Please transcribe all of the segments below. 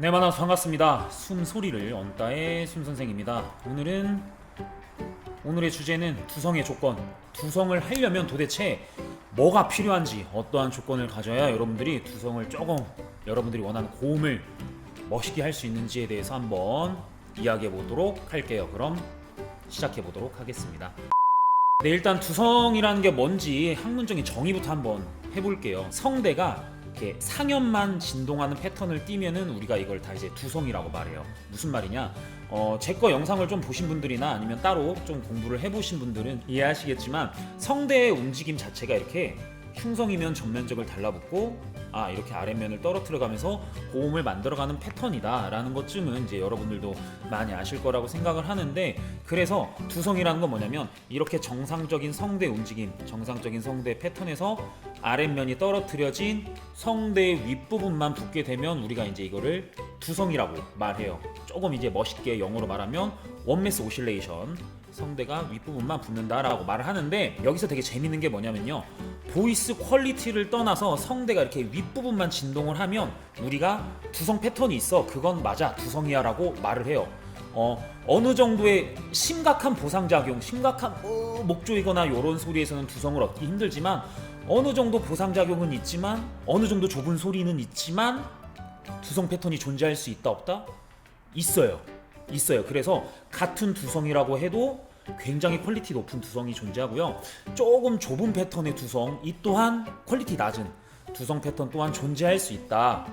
네, 만나서 반갑습니다. 숨소리를 언따의 숨선생입니다. 오늘의 주제는 두성의 조건. 두성을 하려면 도대체 뭐가 필요한지, 어떠한 조건을 가져야 여러분들이 두성을 조금 여러분들이 원하는 고음을 멋있게 할 수 있는지에 대해서 한번 이야기해 보도록 할게요. 그럼 시작해 보도록 하겠습니다. 네, 일단 두성이라는 게 뭔지 학문적인 정의부터 한번 해볼게요. 성대가 이렇게 상엽만 진동하는 패턴을 띠면은 우리가 이걸 다 이제 두성이라고 말해요. 무슨 말이냐? 제 거 영상을 좀 보신 분들이나 아니면 따로 좀 공부를 해보신 분들은 이해하시겠지만 성대의 움직임 자체가 이렇게 흉성이면 전면적을 달라붙고 이렇게 아랫면을 떨어뜨려가면서 고음을 만들어가는 패턴이다 라는 것쯤은 이제 여러분들도 많이 아실 거라고 생각을 하는데, 그래서 두성이라는 건 뭐냐면 이렇게 정상적인 성대 움직임, 정상적인 성대 패턴에서 아랫면이 떨어뜨려진 성대의 윗부분만 붙게 되면 우리가 이제 이거를 두성이라고 말해요. 조금 이제 멋있게 영어로 말하면 원매스 오실레이션, 성대가 윗부분만 붙는다라고 말을 하는데, 여기서 되게 재밌는 게 뭐냐면요, 보이스 퀄리티를 떠나서 성대가 이렇게 윗부분만 진동을 하면 우리가 두성 패턴이 있어, 그건 맞아, 두성이야 라고 말을 해요. 어느 정도의 심각한 보상작용, 심각한 목조이거나 이런 소리에서는 두성을 얻기 힘들지만, 어느 정도 보상작용은 있지만, 어느 정도 좁은 소리는 있지만 두성 패턴이 존재할 수 있다 없다? 있어요. 그래서 같은 두성이라고 해도 굉장히 퀄리티 높은 두성이 존재하고요, 조금 좁은 패턴의 두성, 이 또한 퀄리티 낮은 두성 패턴 또한 존재할 수 있다.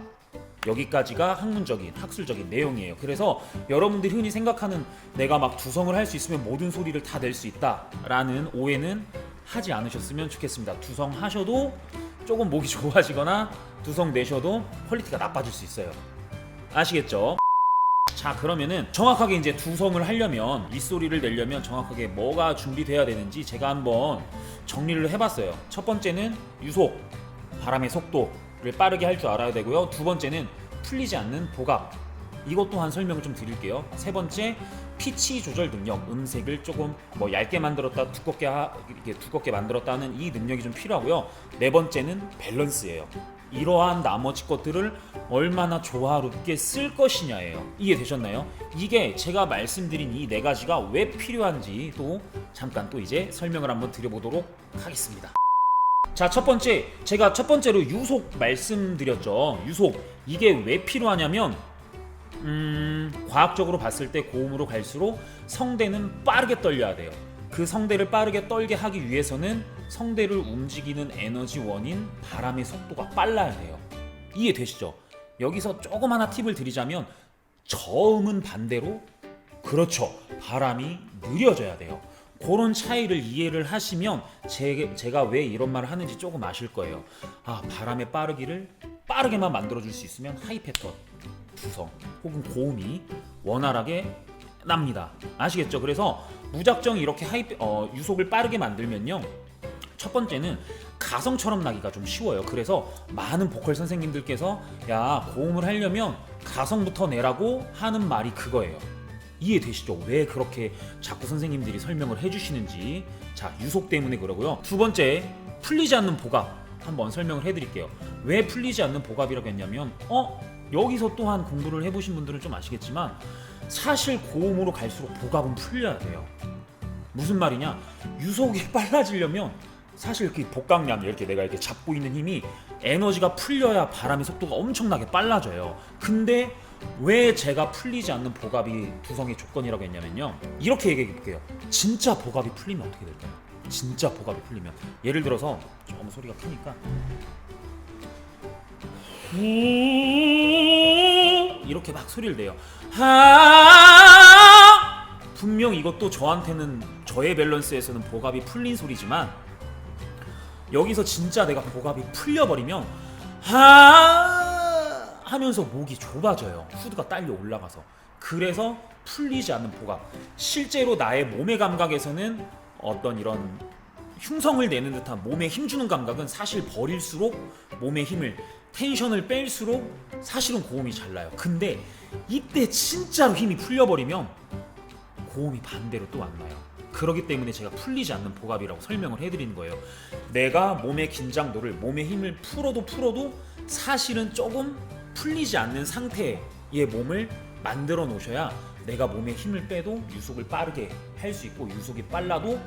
여기까지가 학문적인, 학술적인 내용이에요. 그래서 여러분들이 흔히 생각하는 내가 막 두성을 할 수 있으면 모든 소리를 다 낼 수 있다 라는 오해는 하지 않으셨으면 좋겠습니다. 두성 하셔도 조금 목이 좋아지거나 두성 내셔도 퀄리티가 나빠질 수 있어요. 아시겠죠? 자, 그러면은 정확하게 이제 두성을 하려면, 윗소리를 내려면 정확하게 뭐가 준비돼야 되는지 제가 한번 정리를 해봤어요. 첫 번째는 유속, 바람의 속도를 빠르게 할 줄 알아야 되고요. 두 번째는 풀리지 않는 보각, 이것 또한 설명을 좀 드릴게요. 세 번째, 피치 조절 능력, 음색을 조금 얇게 만들었다 이렇게 두껍게 만들었다 하는 이 능력이 좀 필요하고요. 네 번째는 밸런스예요. 이러한 나머지 것들을 얼마나 조화롭게 쓸 것이냐예요. 이해되셨나요? 이게 제가 말씀드린 이 네 가지가 왜 필요한지 또 잠깐 또 이제 설명을 한번 드려보도록 하겠습니다. 자, 첫 번째, 제가 첫 번째로 유속 말씀드렸죠. 유속, 이게 왜 필요하냐면 과학적으로 봤을 때 고음으로 갈수록 성대는 빠르게 떨려야 돼요. 그 성대를 빠르게 떨게 하기 위해서는 성대를 움직이는 에너지원인 바람의 속도가 빨라야 돼요. 이해되시죠? 여기서 조금 하나 팁을 드리자면, 저음은 반대로, 그렇죠, 바람이 느려져야 돼요. 그런 차이를 이해를 하시면 제가 왜 이런 말을 하는지 조금 아실 거예요. 바람의 빠르기를 빠르게만 만들어줄 수 있으면 하이 패턴, 두성 혹은 고음이 원활하게 납니다. 아시겠죠? 그래서 무작정 이렇게 유속을 빠르게 만들면요, 첫 번째는 가성처럼 나기가 좀 쉬워요. 그래서 많은 보컬 선생님들께서 야, 고음을 하려면 가성부터 내라고 하는 말이 그거예요. 이해되시죠? 왜 그렇게 자꾸 선생님들이 설명을 해주시는지. 자, 유속 때문에 그러고요. 두 번째, 풀리지 않는 보갑 한번 설명을 해드릴게요. 왜 풀리지 않는 보갑이라고 했냐면, 여기서 또한 공부를 해보신 분들은 좀 아시겠지만, 사실 고음으로 갈수록 보갑은 풀려야 돼요. 무슨 말이냐? 유속이 빨라지려면 사실 이렇게 복강량, 이렇게 내가 이렇게 잡고 있는 힘이, 에너지가 풀려야 바람의 속도가 엄청나게 빨라져요. 근데 왜 제가 풀리지 않는 보갑이 두성의 조건이라고 했냐면요, 이렇게 얘기해 볼게요. 진짜 보갑이 풀리면 어떻게 될까요? 진짜 보갑이 풀리면, 예를 들어서 너무 소리가 크니까 이렇게 막 소리를 내요. 분명 이것도 저한테는, 저의 밸런스에서는 보갑이 풀린 소리지만, 여기서 진짜 내가 보갑이 풀려버리면 하면서 목이 좁아져요. 후드가 딸려 올라가서. 그래서 풀리지 않는 보갑. 실제로 나의 몸의 감각에서는 어떤 이런 흉성을 내는 듯한 몸에 힘주는 감각은 사실 버릴수록, 몸의 힘을, 텐션을 뺄수록 사실은 고음이 잘 나요. 근데 이때 진짜로 힘이 풀려버리면 고음이 반대로 또 안 나요. 그렇기 때문에 제가 풀리지 않는 보갑이라고 설명을 해드리는 거예요. 내가 몸의 긴장도를, 몸의 힘을 풀어도 사실은 조금 풀리지 않는 상태에 얘 몸을 만들어 놓으셔야 내가 몸에 힘을 빼도 유속을 빠르게 할 수 있고, 유속이 빨라도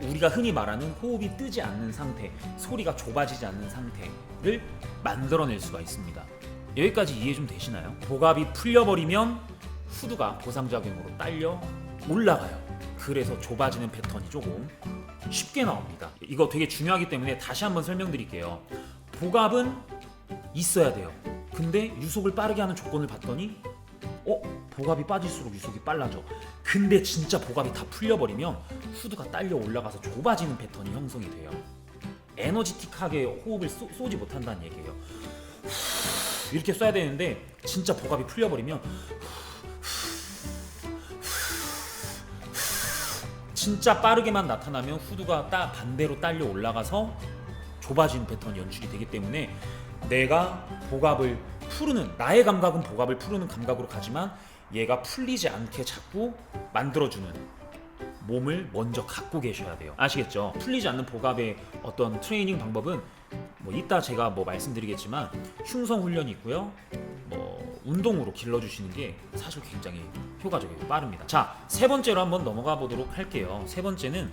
우리가 흔히 말하는 호흡이 뜨지 않는 상태, 소리가 좁아지지 않는 상태를 만들어낼 수가 있습니다. 여기까지 이해 좀 되시나요? 복압이 풀려버리면 후두가 보상작용으로 딸려 올라가요. 그래서 좁아지는 패턴이 조금 쉽게 나옵니다. 이거 되게 중요하기 때문에 다시 한번 설명드릴게요. 복압은 있어야 돼요. 근데 유속을 빠르게 하는 조건을 봤더니 복압이 빠질수록 유속이 빨라져. 근데 진짜 복압이 다 풀려버리면 후두가 딸려 올라가서 좁아지는 패턴이 형성이 돼요. 에너지틱하게 호흡을 쏘지 못한다는 얘기예요. 이렇게 쏴야 되는데 진짜 복압이 풀려버리면 진짜 빠르게만 나타나면 후두가 반대로 딸려 올라가서 좁아지는 패턴이 연출이 되기 때문에 내가 복압을 푸르는, 나의 감각은 복압을 푸르는 감각으로 가지만 얘가 풀리지 않게 자꾸 만들어주는 몸을 먼저 갖고 계셔야 돼요. 아시겠죠? 풀리지 않는 복압의 어떤 트레이닝 방법은 이따 제가 말씀드리겠지만 흉성 훈련이 있고요. 운동으로 길러주시는 게 사실 굉장히 효과적이고 빠릅니다. 자, 세 번째로 한번 넘어가 보도록 할게요. 세 번째는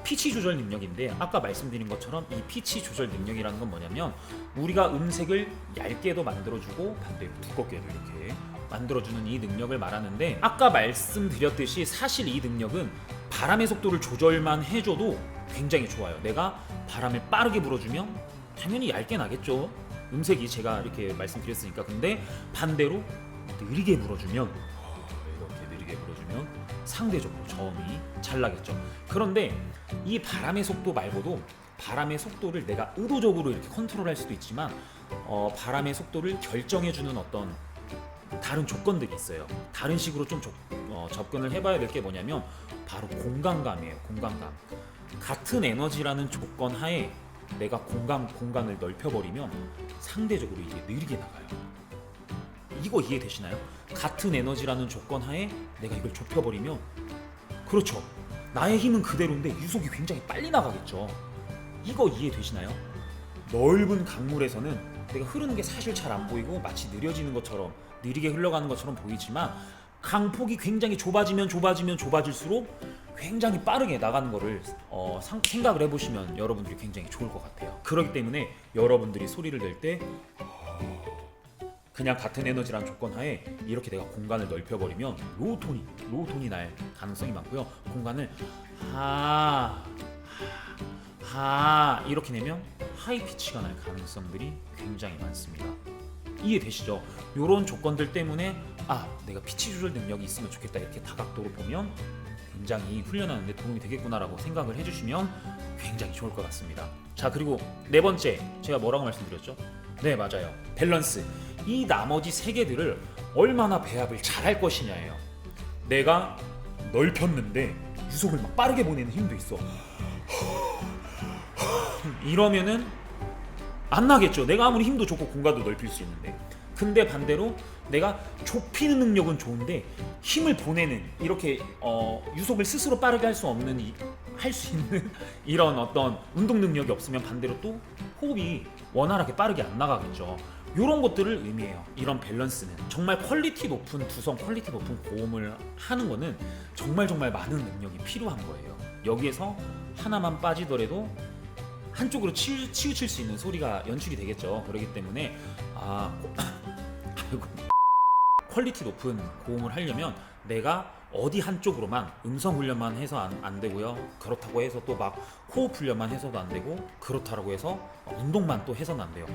피치 조절 능력인데, 아까 말씀드린 것처럼 이 피치 조절 능력이라는 건 뭐냐면 우리가 음색을 얇게도 만들어주고 반대로 두껍게도 이렇게 만들어주는 이 능력을 말하는데, 아까 말씀드렸듯이 사실 이 능력은 바람의 속도를 조절만 해줘도 굉장히 좋아요. 내가 바람을 빠르게 불어주면 당연히 얇게 나겠죠. 음색이 제가 이렇게 말씀드렸으니까. 근데 반대로 느리게 불어주면, 이렇게 느리게 불어주면 상대적으로 저음이 잘 나겠죠. 그런데 이 바람의 속도 말고도 바람의 속도를 내가 의도적으로 이렇게 컨트롤할 수도 있지만 바람의 속도를 결정해주는 어떤 다른 조건들이 있어요. 다른 식으로 좀 접근을 해봐야 될 게 뭐냐면 바로 공간감이에요. 공간감. 같은 에너지라는 조건 하에 내가 공간을 넓혀버리면 상대적으로 이게 느리게 나가요. 이거 이해되시나요? 같은 에너지라는 조건 하에 내가 이걸 좁혀버리면, 그렇죠, 나의 힘은 그대로인데 유속이 굉장히 빨리 나가겠죠. 이거 이해되시나요? 넓은 강물에서는 내가 흐르는 게 사실 잘 안 보이고 마치 느려지는 것처럼, 느리게 흘러가는 것처럼 보이지만 강폭이 굉장히 좁아질수록 굉장히 빠르게 나가는 거를 생각을 해보시면 여러분들이 굉장히 좋을 것 같아요. 그렇기 때문에 여러분들이 소리를 낼 때 그냥 같은 에너지란 조건 하에 이렇게 내가 공간을 넓혀버리면 로우톤이 날 가능성이 많고요. 공간을 이렇게 내면 하이 피치가 날 가능성들이 굉장히 많습니다. 이해되시죠? 이런 조건들 때문에 내가 피치 조절 능력이 있으면 좋겠다, 이렇게 다각도로 보면 굉장히 훈련하는데 도움이 되겠구나라고 생각을 해주시면 굉장히 좋을 것 같습니다. 자, 그리고 네 번째, 제가 뭐라고 말씀드렸죠? 네, 맞아요. 밸런스. 이 나머지 세 개들을 얼마나 배합을 잘할 것이냐예요. 내가 넓혔는데 유속을 막 빠르게 보내는 힘도 있어. 이러면은 안 나겠죠. 내가 아무리 힘도 좋고 공간도 넓힐 수 있는데. 근데 반대로 내가 좁히는 능력은 좋은데 힘을 보내는, 이렇게 유속을 스스로 빠르게 할 수 있는 이런 어떤 운동 능력이 없으면 반대로 또 호흡이 원활하게 빠르게 안 나가겠죠. 이런 것들을 의미해요. 이런 밸런스는 정말 퀄리티 높은 두성, 퀄리티 높은 고음을 하는 거는 정말 많은 능력이 필요한 거예요. 여기에서 하나만 빠지더라도 한쪽으로 치우칠 수 있는 소리가 연출이 되겠죠. 그렇기 때문에 퀄리티 높은 고음을 하려면 내가 어디 한쪽으로만 음성 훈련만 해서 안 되고요. 그렇다고 해서 또 막 호흡 훈련만 해서도 안 되고, 그렇다고 해서 운동만 또 해서는 안 돼요.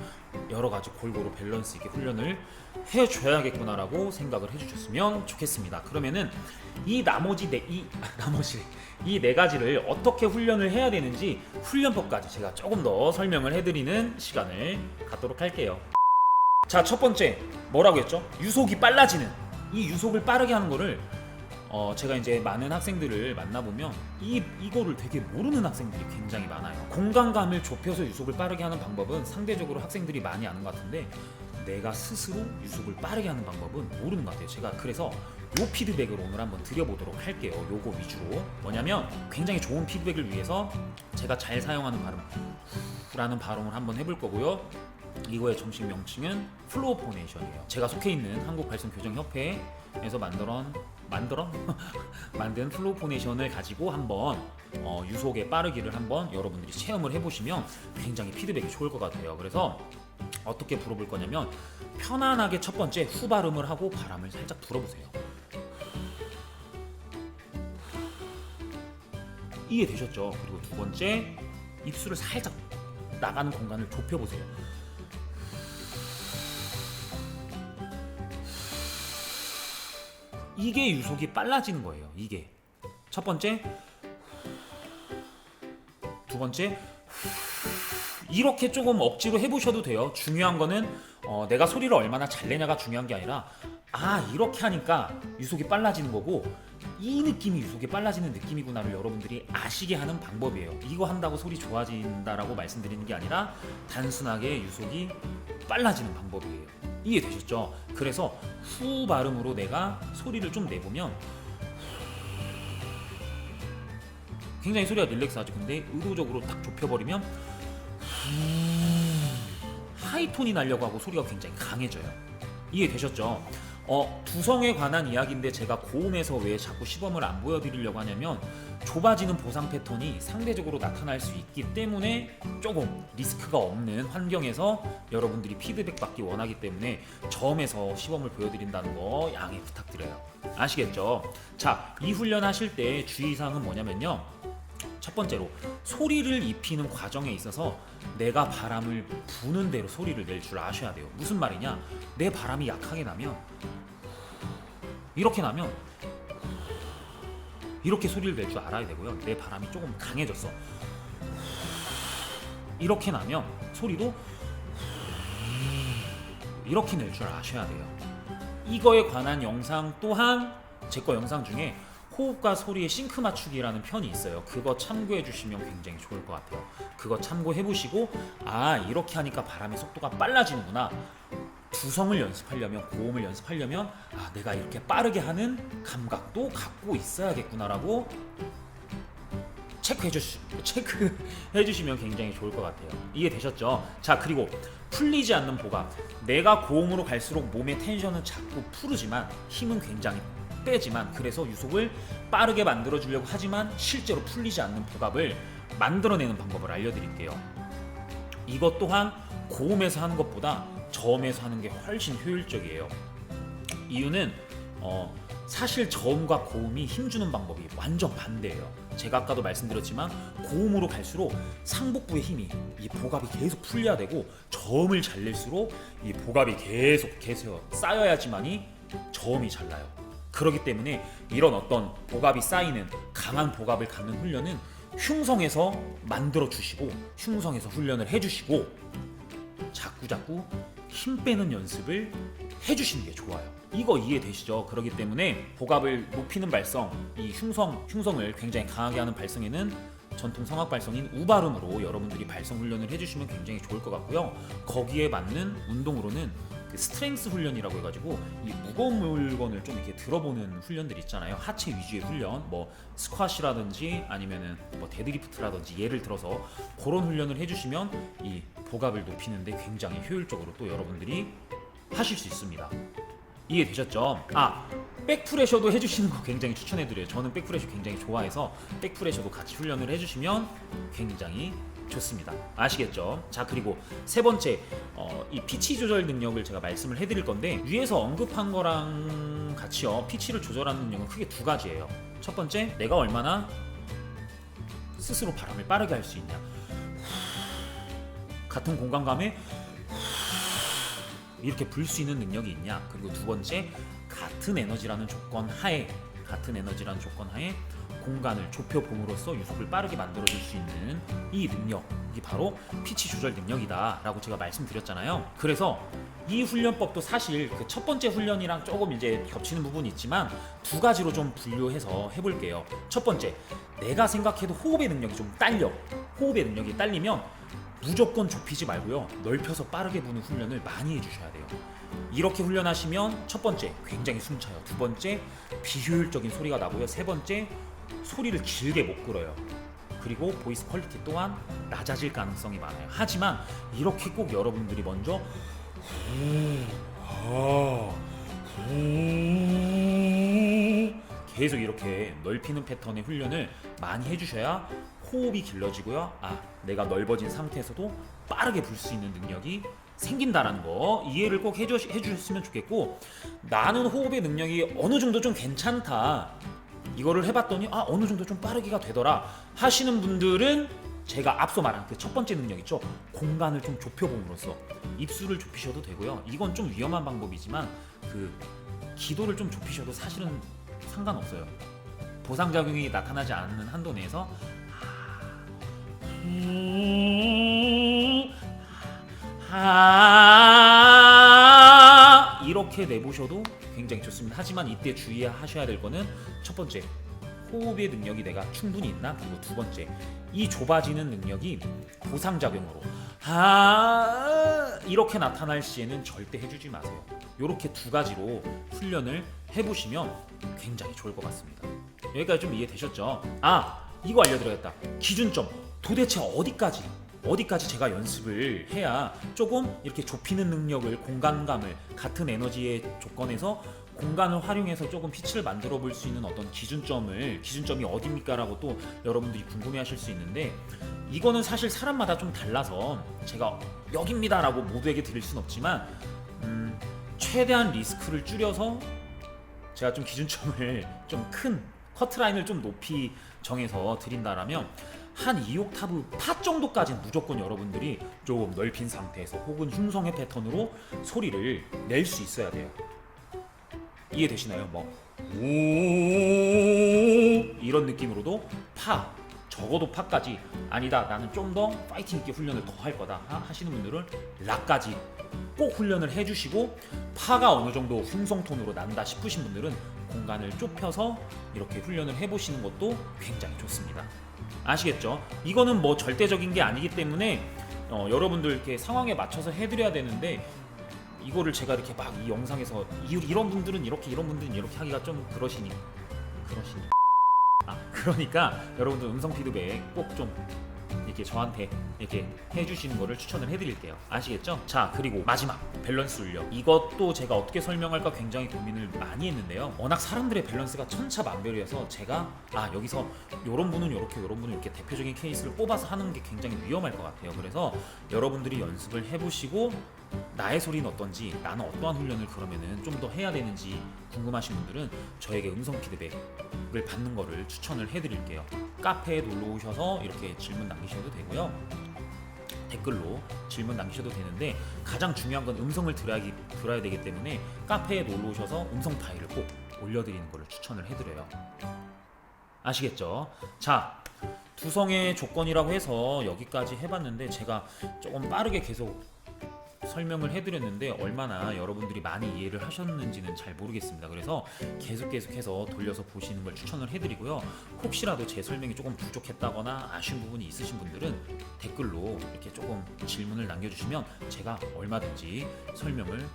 여러 가지 골고루 밸런스 있게 훈련을 해줘야겠구나라고 생각을 해주셨으면 좋겠습니다. 그러면은 이 네 가지를 어떻게 훈련을 해야 되는지 훈련법까지 제가 조금 더 설명을 해드리는 시간을 갖도록 할게요. 자, 첫 번째 뭐라고 했죠? 유속이 빨라지는, 이 유속을 빠르게 하는 거를 제가 이제 많은 학생들을 만나보면 이거를 되게 모르는 학생들이 굉장히 많아요. 공간감을 좁혀서 유속을 빠르게 하는 방법은 상대적으로 학생들이 많이 아는 것 같은데 내가 스스로 유속을 빠르게 하는 방법은 모르는 것 같아요. 제가 그래서 요 피드백을 오늘 한번 드려보도록 할게요. 요거 위주로. 뭐냐면 굉장히 좋은 피드백을 위해서 제가 잘 사용하는 발음 라는 발음을 한번 해볼 거고요. 이거의 정식 명칭은 플로우 포네이션이에요. 제가 속해 있는 한국발성교정협회에서 만든 플로우 포네이션을 가지고 한번 유속의 빠르기를 한번 여러분들이 체험을 해보시면 굉장히 피드백이 좋을 것 같아요. 그래서 어떻게 불어볼 거냐면 편안하게 첫 번째 후 발음을 하고 바람을 살짝 불어보세요. 이해되셨죠? 그리고 두 번째 입술을 살짝 나가는 공간을 좁혀보세요. 이게 유속이 빨라지는 거예요. 이게 첫 번째, 두 번째 이렇게 조금 억지로 해보셔도 돼요. 중요한 거는 내가 소리를 얼마나 잘 내냐가 중요한 게 아니라 이렇게 하니까 유속이 빨라지는 거고 이 느낌이 유속이 빨라지는 느낌이구나를 여러분들이 아시게 하는 방법이에요. 이거 한다고 소리 좋아진다라고 말씀드리는 게 아니라 단순하게 유속이 빨라지는 방법이에요. 이해되셨죠? 그래서 후 발음으로 내가 소리를 좀 내보면 굉장히 소리가 릴렉스하죠. 근데 의도적으로 딱 좁혀버리면 하이톤이 나려고 하고 소리가 굉장히 강해져요. 이해되셨죠? 두성에 관한 이야기인데 제가 고음에서 왜 자꾸 시범을 안 보여드리려고 하냐면 좁아지는 보상 패턴이 상대적으로 나타날 수 있기 때문에 조금 리스크가 없는 환경에서 여러분들이 피드백 받기 원하기 때문에 저음에서 시범을 보여드린다는 거 양해 부탁드려요. 아시겠죠? 자, 이 훈련 하실 때 주의사항은 뭐냐면요, 첫 번째로 소리를 입히는 과정에 있어서 내가 바람을 부는 대로 소리를 낼 줄 아셔야 돼요. 무슨 말이냐, 내 바람이 약하게 나면 이렇게 나면 이렇게 소리를 낼 줄 알아야 되고요. 내 바람이 조금 강해졌어, 이렇게 나면 소리도 이렇게 낼 줄 아셔야 돼요. 이거에 관한 영상 또한 제 거 영상 중에 호흡과 소리의 싱크 맞추기라는 편이 있어요. 그거 참고해 주시면 굉장히 좋을 것 같아요. 그거 참고해 보시고 이렇게 하니까 바람의 속도가 빨라지는구나, 두성을 연습하려면, 고음을 연습하려면 내가 이렇게 빠르게 하는 감각도 갖고 있어야겠구나라고 체크해 주시면 굉장히 좋을 것 같아요. 이해되셨죠? 자, 그리고 풀리지 않는 보갑. 내가 고음으로 갈수록 몸의 텐션은 자꾸 푸르지만 힘은 굉장히 빼지만, 그래서 유속을 빠르게 만들어 주려고 하지만 실제로 풀리지 않는 보갑을 만들어내는 방법을 알려드릴게요. 이것 또한 고음에서 하는 것보다 저음에서 하는 게 훨씬 효율적이에요. 이유는 사실 저음과 고음이 힘주는 방법이 완전 반대예요. 제가 아까도 말씀드렸지만 고음으로 갈수록 상복부의 힘이, 이 보갑이 계속 풀려야 되고, 저음을 잘 낼수록 이 보갑이 계속 쌓여야지만이 저음이 잘 나요. 그렇기 때문에 이런 어떤 보갑이 쌓이는 강한 보갑을 갖는 훈련은 흉성에서 만들어 주시고, 흉성에서 훈련을 해주시고, 자꾸 힘 빼는 연습을 해주시는 게 좋아요. 이거 이해되시죠? 그렇기 때문에 보갑을 높이는 발성, 이 흉성을 굉장히 강하게 하는 발성에는 전통 성악 발성인 우발음으로 여러분들이 발성 훈련을 해주시면 굉장히 좋을 것 같고요. 거기에 맞는 운동으로는 스트렝스 훈련이라고 해가지고 이 무거운 물건을 좀 이렇게 들어보는 훈련들 있잖아요. 하체 위주의 훈련, 뭐 스쿼시라든지 아니면은 뭐 데드리프트라든지 예를 들어서 그런 훈련을 해주시면 이 보갑을 높이는데 굉장히 효율적으로 또 여러분들이 하실 수 있습니다. 이해되셨죠? 백프레셔도 해주시는 거 굉장히 추천해드려요. 저는 백프레셔 굉장히 좋아해서 백프레셔도 같이 훈련을 해주시면 굉장히 좋습니다. 아시겠죠? 자, 그리고 세 번째, 이 피치 조절 능력을 제가 말씀을 해드릴 건데, 위에서 언급한 거랑 같이요, 피치를 조절하는 능력은 크게 두 가지예요. 첫 번째, 내가 얼마나 스스로 바람을 빠르게 할 수 있냐, 같은 공간감에 이렇게 불 수 있는 능력이 있냐. 그리고 두 번째, 같은 에너지라는 조건 하에 공간을 좁혀봄으로써 유속을 빠르게 만들어줄 수 있는 이 능력이 바로 피치 조절 능력이다 라고 제가 말씀드렸잖아요. 그래서 이 훈련법도 사실 그 첫 번째 훈련이랑 조금 이제 겹치는 부분이 있지만 두 가지로 좀 분류해서 해볼게요. 첫 번째, 내가 생각해도 호흡의 능력이 좀 딸려. 호흡의 능력이 딸리면 무조건 좁히지 말고요, 넓혀서 빠르게 부는 훈련을 많이 해주셔야 돼요. 이렇게 훈련하시면 첫 번째, 굉장히 숨차요. 두 번째, 비효율적인 소리가 나고요. 세 번째, 소리를 길게 못 끌어요. 그리고 보이스 퀄리티 또한 낮아질 가능성이 많아요. 하지만 이렇게 꼭 여러분들이 먼저 계속 이렇게 넓히는 패턴의 훈련을 많이 해주셔야 호흡이 길러지고요. 내가 넓어진 상태에서도 빠르게 불 수 있는 능력이 생긴다라는 거 이해를 꼭 해주셨으면 좋겠고, 나는 호흡의 능력이 어느 정도 좀 괜찮다, 이거를 해봤더니 어느 정도 좀 빠르게가 되더라 하시는 분들은 제가 앞서 말한 그 첫 번째 능력 있죠, 공간을 좀 좁혀봄으로써 입술을 좁히셔도 되고요. 이건 좀 위험한 방법이지만 그 기도를 좀 좁히셔도 사실은 상관없어요. 보상작용이 나타나지 않는 한도 내에서 이렇게 내보셔도 굉장히 좋습니다. 하지만 이때 주의하셔야 될 거는 첫 번째, 호흡의 능력이 내가 충분히 있나? 그리고 두 번째, 이 좁아지는 능력이 보상작용으로 이렇게 나타날 시에는 절대 해주지 마세요. 이렇게 두 가지로 훈련을 해보시면 굉장히 좋을 것 같습니다. 여기까지 좀 이해되셨죠? 이거 알려드려야겠다. 기준점, 도대체 어디까지 제가 연습을 해야 조금 이렇게 좁히는 능력을, 공간감을, 같은 에너지의 조건에서 공간을 활용해서 조금 피치를 만들어 볼 수 있는 어떤 기준점이 어디입니까? 라고 또 여러분들이 궁금해 하실 수 있는데, 이거는 사실 사람마다 좀 달라서 제가 여기입니다 라고 모두에게 드릴 순 없지만 최대한 리스크를 줄여서 제가 좀 기준점을 좀 큰 커트라인을 좀 높이 정해서 드린다라면 한 2옥타브 파 정도까지는 무조건 여러분들이 조금 넓힌 상태에서 혹은 흉성의 패턴으로 소리를 낼 수 있어야 돼요. 이해되시나요? 이런 느낌으로도 적어도 파까지, 아니다 나는 좀 더 파이팅 있게 훈련을 더 할 거다 하시는 분들은 라까지 꼭 훈련을 해주시고, 파가 어느 정도 흉성톤으로 난다 싶으신 분들은 공간을 좁혀서 이렇게 훈련을 해보시는 것도 굉장히 좋습니다. 아시겠죠? 이거는 절대적인 게 아니기 때문에 여러분들 이렇게 상황에 맞춰서 해드려야 되는데, 이거를 제가 이렇게 막 이 영상에서 이런 분들은 이렇게, 이런 분들은 이렇게 하기가 좀 그러시니 그러니까 여러분들 음성 피드백 꼭 좀 이렇게 저한테 이렇게 해주시는 거를 추천을 해드릴게요. 아시겠죠? 자, 그리고 마지막 밸런스 훈련, 이것도 제가 어떻게 설명할까 굉장히 고민을 많이 했는데요. 워낙 사람들의 밸런스가 천차만별이어서 제가 여기서 요런 분은 요렇게, 요런 분은 이렇게 대표적인 케이스를 뽑아서 하는 게 굉장히 위험할 것 같아요. 그래서 여러분들이 연습을 해보시고 나의 소리는 어떤지, 나는 어떠한 훈련을 그러면은 좀 더 해야 되는지 궁금하신 분들은 저에게 음성 피드백을 받는 거를 추천을 해드릴게요. 카페에 놀러 오셔서 이렇게 질문 남기셔도 되고요, 댓글로 질문 남기셔도 되는데, 가장 중요한 건 음성을 들어야 되기 때문에 카페에 놀러 오셔서 음성 파일을 꼭 올려드리는 거를 추천을 해드려요. 아시겠죠? 자, 두성의 조건이라고 해서 여기까지 해봤는데, 제가 조금 빠르게 계속 설명을 해드렸는데 얼마나 여러분들이 많이 이해를 하셨는지는 잘 모르겠습니다. 그래서 계속해서 돌려서 보시는 걸 추천을 해드리고요. 혹시라도 제 설명이 조금 부족했다거나 아쉬운 부분이 있으신 분들은 댓글로 이렇게 조금 질문을 남겨주시면 제가 얼마든지 설명을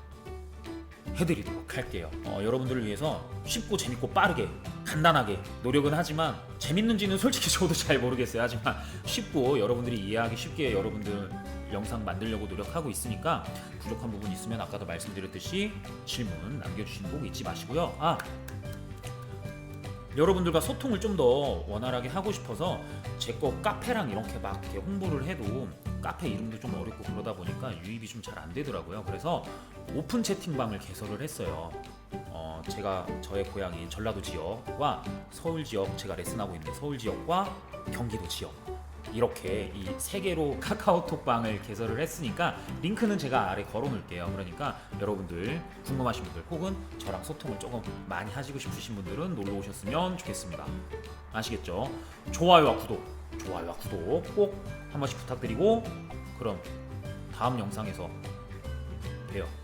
해드리도록 할게요. 여러분들을 위해서 쉽고 재밌고 빠르게 간단하게 노력은 하지만, 재밌는지는 솔직히 저도 잘 모르겠어요. 하지만 쉽고 여러분들이 이해하기 쉽게 여러분들 영상 만들려고 노력하고 있으니까, 부족한 부분 있으면 아까도 말씀드렸듯이 질문 남겨주시는 거 잊지 마시고요. 여러분들과 소통을 좀 더 원활하게 하고 싶어서 제 거 카페랑 이렇게 막 이렇게 홍보를 해도 카페 이름도 좀 어렵고 그러다 보니까 유입이 좀 잘 안 되더라고요. 그래서 오픈 채팅방을 개설을 했어요. 제가 저의 고향인 전라도 지역과 서울 지역, 제가 레슨하고 있는 서울 지역과 경기도 지역, 이렇게 이 세 개로 카카오톡방을 개설을 했으니까 링크는 제가 아래 걸어 놓을게요. 그러니까 여러분들 궁금하신 분들 혹은 저랑 소통을 조금 많이 하시고 싶으신 분들은 놀러 오셨으면 좋겠습니다. 아시겠죠? 좋아요와 구독 꼭 한 번씩 부탁드리고, 그럼 다음 영상에서 봬요.